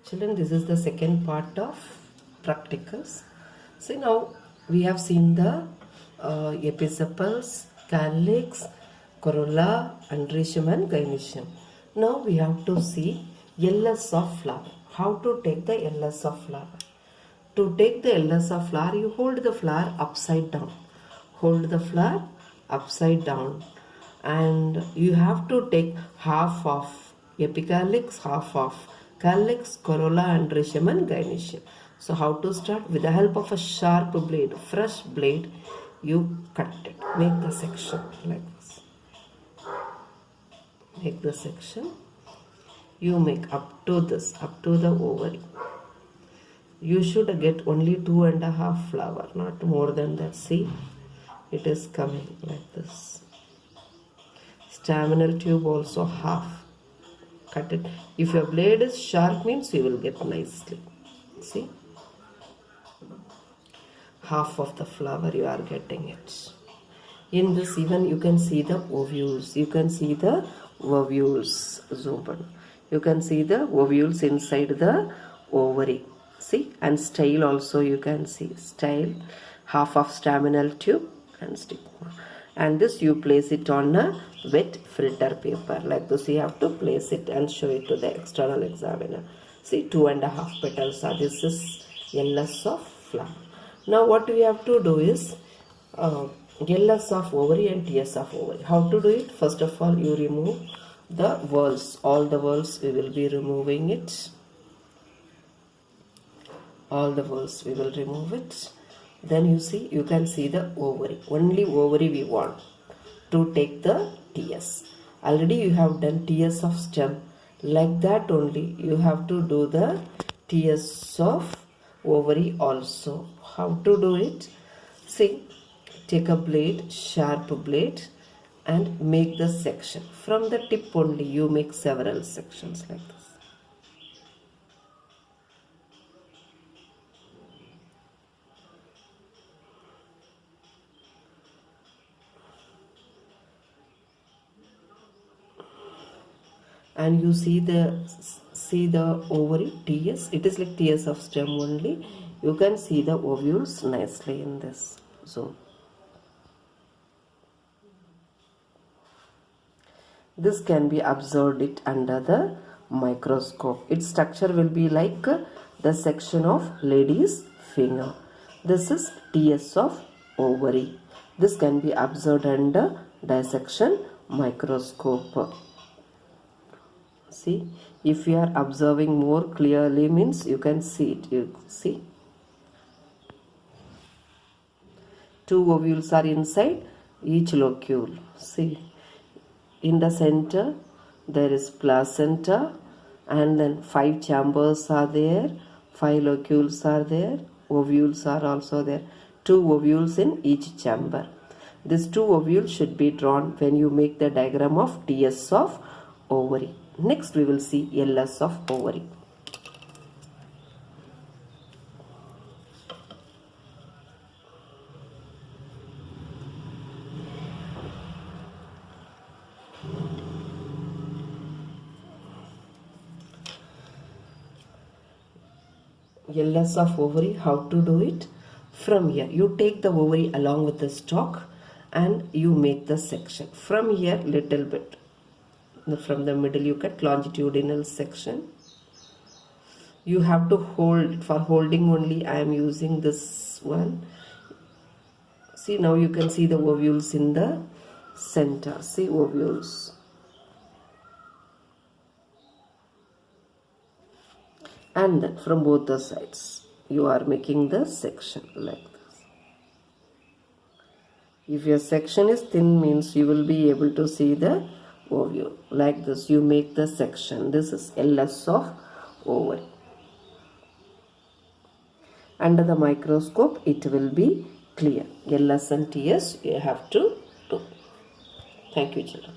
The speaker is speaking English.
Children, this is the second part of practicals. So now we have seen the episepals, calyx, corolla, androecium and gynoecium. Now we have to see LS of flower. How to take the LS of flower? To take the LS of flower, you hold the flower upside down. Hold the flower upside down. And you have to take half of epicalyx, half of calyx, corolla, androecium and gynoecium. So how to start? With the help of a sharp blade, fresh blade, you cut it. Make the section like this. Make the section. You make up to this, up to the ovary. You should get only 2.5 flower, not more than that. See, it is coming like this. Staminal tube also half. Cut it. If your blade is sharp, means you will get nicely. See, half of the flower you are getting it. In this, even you can see the ovules. You can see the ovules. Zoom in. You can see the ovules inside the ovary. See, and style also you can see. Style, half of staminal tube and stigma. And this you place it on a wet filter paper. Like this you have to place it and show it to the external examiner. See, 2.5 petals are. This is LS of flower. Now what we have to do is LS of ovary and TS of ovary. How to do it? First of all, you remove the whorls. All the whorls we will be removing it. All the whorls we will remove it. Then you see, you can see the ovary. Only ovary we want to take the TS. Already you have done TS of stem. Like that only you have to do the TS of ovary also. How to do it? See, take a blade, sharp blade, and make the section. From the tip only you make several sections like this. And you see the ovary TS. It is like TS of stem only. You can see the ovules nicely in this zone. This can be observed it under the microscope. Its structure will be like the section of lady's finger. This is TS of ovary. This can be observed under dissection microscope. See, if you are observing more clearly, means you can see it. You see, 2 ovules are inside each locule. See, in the center there is placenta, and then 5 chambers are there, 5 locules are there, ovules are also there. 2 ovules in each chamber. These 2 ovules should be drawn when you make the diagram of TS of ovary. Next we will see LS of ovary. LS of ovary, how to do it? From here you take the ovary along with the stalk and you make the section. From here little bit. From the middle you cut longitudinal section. You have to hold. For holding only I am using this one. See, now you can see the ovules in the center. See, ovules. And then from both the sides you are making the section like this. If your section is thin, means you will be able to see the ovule. Like this you make the section. This is LS of ovary. Under the microscope it will be clear. LS and TS you have to do. Thank you, children.